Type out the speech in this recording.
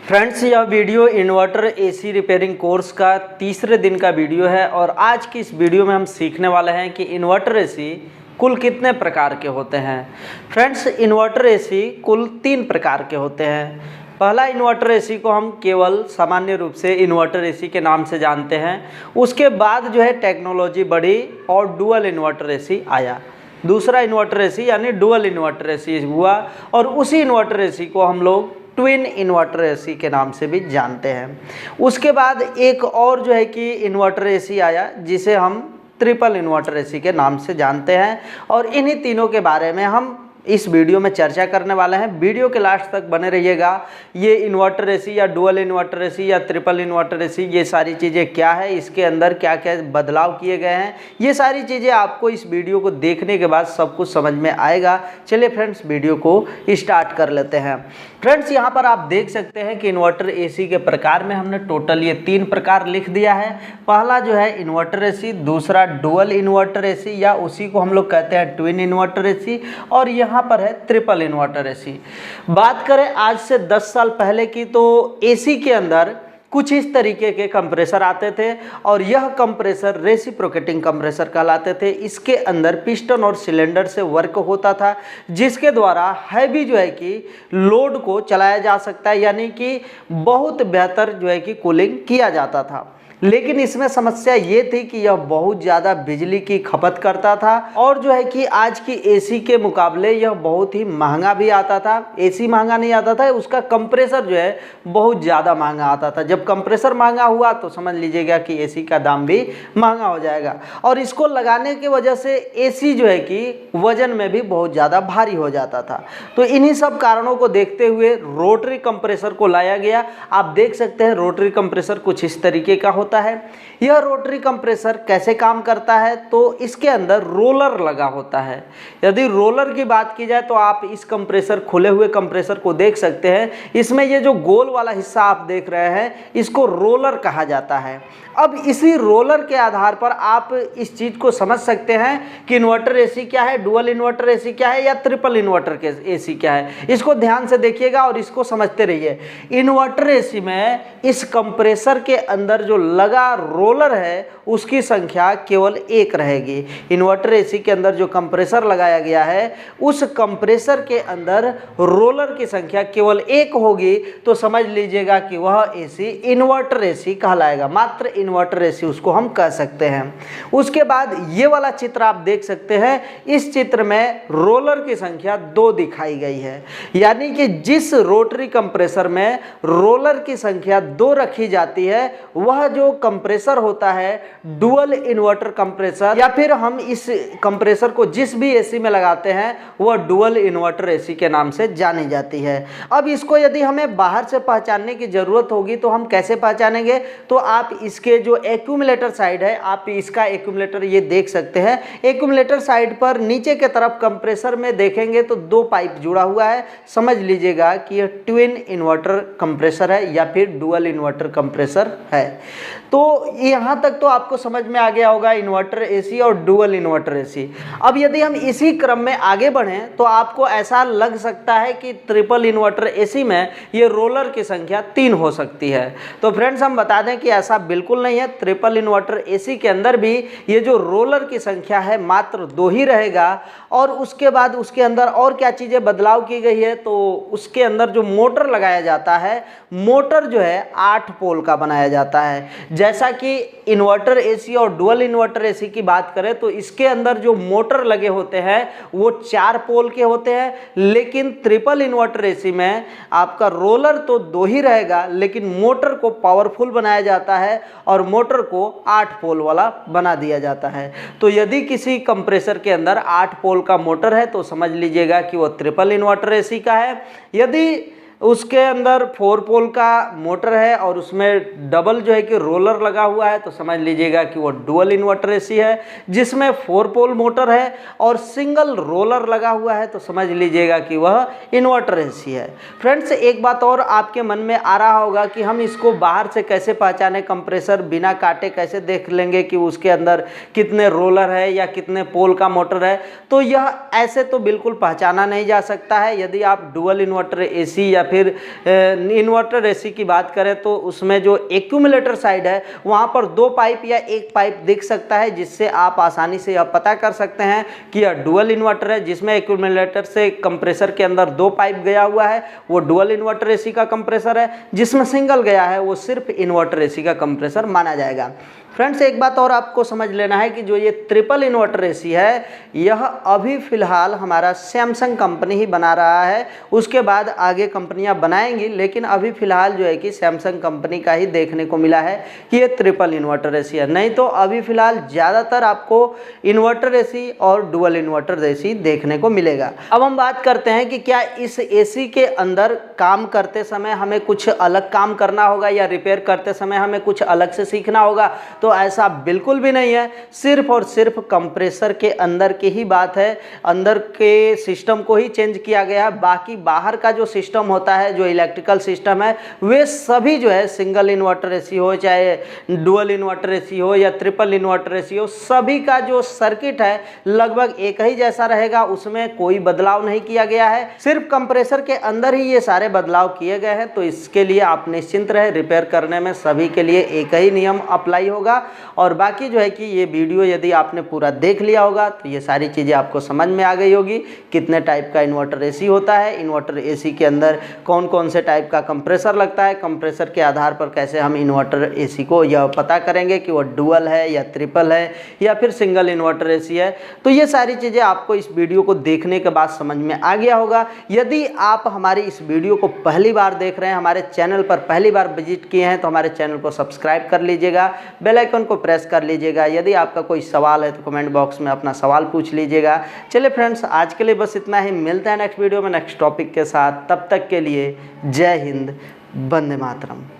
Friends, यह video inverter AC repairing course का तीसरे दिन का वीडियो है और आज की इस वीडियो में हम सीखने वाले हैं कि इन्वर्टर एसी कुल कितने प्रकार के होते हैं। फ्रेंड्स, इन्वर्टर एसी कुल 3 प्रकार के होते हैं। पहला इन्वर्टर एसी को हम केवल सामान्य रूप से इन्वर्टर एसी के नाम से जानते हैं। उसके बाद जो है टेक्नोलॉजी बढ़ी और डुअल इन्वर्टर एसी आया। दूसरा इन्वर्टर एसी यानी डुअल इन्वर्टर एसी हुआ और उसी इन्वर्टर एसी को हम लोग ट्विन इन्वर्टर एसी के नाम से भी जानते हैं। उसके बाद एक और जो है कि इन्वर्टर एसी आया जिसे हम ट्रिपल इन्वर्टर एसी के नाम से जानते हैं और इन्हीं तीनों के बारे में हम इस वीडियो में चर्चा करने वाले हैं। वीडियो के लास्ट तक बने रहिएगा। ये इन्वर्टर एसी या डुअल इन्वर्टर एसी या ट्रिपल इन्वर्टर एसी ये सारी चीज़ें क्या है, इसके अंदर क्या क्या बदलाव किए गए हैं, ये सारी चीज़ें आपको इस वीडियो को देखने के बाद सब कुछ समझ में आएगा। चलिए फ्रेंड्स, वीडियो को स्टार्ट कर लेते हैं। फ्रेंड्स, यहाँ पर आप देख सकते हैं कि इन्वर्टर एसी के प्रकार में हमने टोटल ये 3 प्रकार लिख दिया है। पहला जो है इन्वर्टर एसी, दूसरा डुअल इन्वर्टर एसी या उसी को हम लोग कहते हैं ट्विन इन्वर्टर एसी और यहाँ पर है ट्रिपल इन्वर्टर एसी। बात करें आज से 10 साल पहले की तो एसी के अंदर कुछ इस तरीके के कंप्रेसर आते थे और यह कंप्रेसर रेसिप्रोकेटिंग कंप्रेसर कहलाते थे। इसके अंदर पिस्टन और सिलेंडर से वर्क होता था जिसके द्वारा हैवी जो है कि लोड को चलाया जा सकता है, यानी कि बहुत बेहतर जो है कि कूलिंग किया जाता था। लेकिन इसमें समस्या ये थी कि यह बहुत ज़्यादा बिजली की खपत करता था और जो है कि आज की एसी के मुकाबले यह बहुत ही महंगा भी आता था। एसी महंगा नहीं आता था, उसका कंप्रेसर जो है बहुत ज़्यादा महंगा आता था। जब कंप्रेसर महंगा हुआ तो समझ लीजिएगा कि एसी का दाम भी महंगा हो जाएगा और इसको लगाने की वजह से एसी जो है कि वजन में भी बहुत ज़्यादा भारी हो जाता था। तो इन्हीं सब कारणों को देखते हुए रोटरी कंप्रेसर को लाया गया। आप देख सकते हैं रोटरी कंप्रेसर कुछ इस तरीके का होता है। यह रोटरी कंप्रेसर कैसे काम करता है तो इसके अंदर रोलर लगा होता है। यदि रोलर की बात की जाए तो आप इस कंप्रेसर खुले हुए कंप्रेसर को देख सकते हैं। इसमें ये जो गोल वाला हिस्सा आप देख रहे हैं इसको रोलर कहा जाता है। अब इसी रोलर के आधार पर आप इस चीज़ को समझ सकते हैं कि इन्वर्टर एसी क्या है, डुअल इन्वर्टर एसी क्या है या ट्रिपल इन्वर्टर एसी क्या है। इसको ध्यान से देखिएगा और इसको समझते रहिए। इन्वर्टर एसी में इस कंप्रेसर के अंदर जो लगा रोलर है उसकी संख्या केवल 1 रहेगी। इन्वर्टर एसी के अंदर जो कंप्रेसर लगाया गया है उस कंप्रेसर के अंदर रोलर की संख्या केवल 1 होगी तो समझ लीजिएगा कि वह एसी इन्वर्टर एसी कहलाएगा। मात्र इन्वर्टर एसी उसको हम कह सकते हैं। उसके बाद ये वाला चित्र आप देख सकते हैं। इस चित्र में रोलर की संख्या 2 दिखाई गई है, यानी कि जिस रोटरी कंप्रेसर में रोलर की संख्या 2 रखी जाती है वह जो कंप्रेसर होता है डुअल इन्वर्टर कंप्रेसर, या फिर हम इस कंप्रेसर को जिस भी एसी में लगाते हैं वह डुअल इन्वर्टर एसी के नाम से जानी जाती है। अब इसको यदि हमें बाहर से पहचानने की जरूरत होगी तो हम कैसे पहचानेंगे, तो आप इसके जो एक्यूमुलेटर साइड है आप इसका एक्यूमुलेटर ये देख सकते हैं। एक्यूमुलेटर साइड पर नीचे के तरफ कंप्रेसर में देखेंगे तो 2 पाइप जुड़ा हुआ है। समझ लीजिएगा कि यह ट्विन इन्वर्टर कंप्रेसर है या फिर डुअल इन्वर्टर कंप्रेसर है। तो यहाँ तक तो आपको समझ में आ गया होगा इन्वर्टर एसी और डुअल इन्वर्टर एसी। अब यदि हम इसी क्रम में आगे बढ़ें तो आपको ऐसा लग सकता है कि ट्रिपल इन्वर्टर एसी में ये रोलर की संख्या 3 हो सकती है। तो फ्रेंड्स, हम बता दें कि ऐसा बिल्कुल नहीं है। ट्रिपल इन्वर्टर एसी के अंदर भी ये जो रोलर की संख्या है मात्र 2 ही रहेगा। और उसके बाद उसके अंदर और क्या चीज़ें बदलाव की गई है तो उसके अंदर जो मोटर लगाया जाता है, मोटर जो है 8 पोल का बनाया जाता है। जैसा कि इन्वर्टर एसी और डुअल इन्वर्टर एसी की बात करें तो इसके अंदर जो मोटर लगे होते हैं वो 4 पोल के होते हैं, लेकिन ट्रिपल इन्वर्टर एसी में आपका रोलर तो 2 ही रहेगा लेकिन मोटर को पावरफुल बनाया जाता है और मोटर को 8 पोल वाला बना दिया जाता है। तो यदि किसी कंप्रेसर के अंदर 8 पोल का मोटर है तो समझ लीजिएगा कि वो ट्रिपल इन्वर्टर एसी का है। यदि उसके अंदर 4 पोल का मोटर है और उसमें डबल जो है कि रोलर लगा हुआ है तो समझ लीजिएगा कि वो डुअल इन्वर्टर एसी है। जिसमें 4 पोल मोटर है और सिंगल रोलर लगा हुआ है तो समझ लीजिएगा कि वह इन्वर्टर एसी है। फ्रेंड्स, एक बात और आपके मन में आ रहा होगा कि हम इसको बाहर से कैसे पहचाने, कंप्रेसर बिना काटे कैसे देख लेंगे कि उसके अंदर कितने रोलर है या कितने पोल का मोटर है। तो यह ऐसे तो बिल्कुल पहचाना नहीं जा सकता है। यदि आप डुअल इन्वर्टर एसी या फिर इन्वर्टर एसी की बात करें तो उसमें जो एक्यूमुलेटर साइड है वहाँ पर 2 पाइप या 1 पाइप दिख सकता है, जिससे आप आसानी से यह पता कर सकते हैं कि यह डुअल इन्वर्टर है, जिसमें एक्यूमुलेटर से कंप्रेसर के अंदर 2 पाइप गया हुआ है वो डुअल इन्वर्टर एसी का कंप्रेसर है, जिसमें सिंगल गया है वो सिर्फ इन्वर्टर एसी का कंप्रेसर माना जाएगा। फ्रेंड्स एक बात और आपको समझ लेना है कि जो ये ट्रिपल इन्वर्टर एसी है यह अभी फ़िलहाल हमारा सैमसंग कंपनी ही बना रहा है, उसके बाद आगे कंपनियां बनाएंगी, लेकिन अभी फ़िलहाल जो है कि सैमसंग कंपनी का ही देखने को मिला है कि ये ट्रिपल इन्वर्टर एसी है। नहीं तो अभी फ़िलहाल ज़्यादातर आपको इन्वर्टर एसी और डुअल इन्वर्टर एसी देखने को मिलेगा। अब हम बात करते हैं कि क्या इस एसी के अंदर काम करते समय हमें कुछ अलग काम करना होगा या रिपेयर करते समय हमें कुछ अलग से सीखना होगा, तो ऐसा बिल्कुल भी नहीं है। सिर्फ और सिर्फ कंप्रेसर के अंदर की ही बात है, अंदर के सिस्टम को ही चेंज किया गया है। बाकी बाहर का जो सिस्टम होता है, जो इलेक्ट्रिकल सिस्टम है, वे सभी जो है सिंगल इन्वर्टर एसी हो, चाहे डुअल इन्वर्टर एसी हो या ट्रिपल इन्वर्टर एसी हो, सभी का जो सर्किट है लगभग एक ही जैसा रहेगा, उसमें कोई बदलाव नहीं किया गया है। सिर्फ कंप्रेसर के अंदर ही ये सारे बदलाव किए गए हैं, तो इसके लिए आप निश्चिंत रहे, रिपेयर करने में सभी के लिए एक ही नियम अप्लाई होगा। और बाकी जो है कि ये वीडियो यदि आपने पूरा देख लिया होगा तो ये सारी चीज़ें आपको समझ में आ गई होगी, कितने टाइप का इन्वर्टर एसी होता है, इन्वर्टर एसी के अंदर कौन कौन से टाइप का कंप्रेसर लगता है, कंप्रेसर के आधार पर कैसे हम इन्वर्टर एसी को यह पता करेंगे कि वो डुअल है या ट्रिपल है या फिर सिंगल इन्वर्टर एसी है। तो ये सारी चीज़ें आपको इस वीडियो को देखने के बाद समझ में आ गया होगा। यदि आप हमारी इस वीडियो को पहली बार देख रहे हैं, हमारे चैनल पर पहली बार विजिट किए हैं, तो हमारे चैनल को सब्सक्राइब कर लीजिएगा, बेल आइकन को प्रेस कर लीजिएगा। यदि आपका कोई सवाल है तो कमेंट बॉक्स में अपना सवाल पूछ लीजिएगा। चलिए फ्रेंड्स, आज के लिए बस इतना ही, मिलते हैं नेक्स्ट वीडियो में नेक्स्ट टॉपिक के साथ। तब तक के लिए जय हिंद, वंदे मातरम।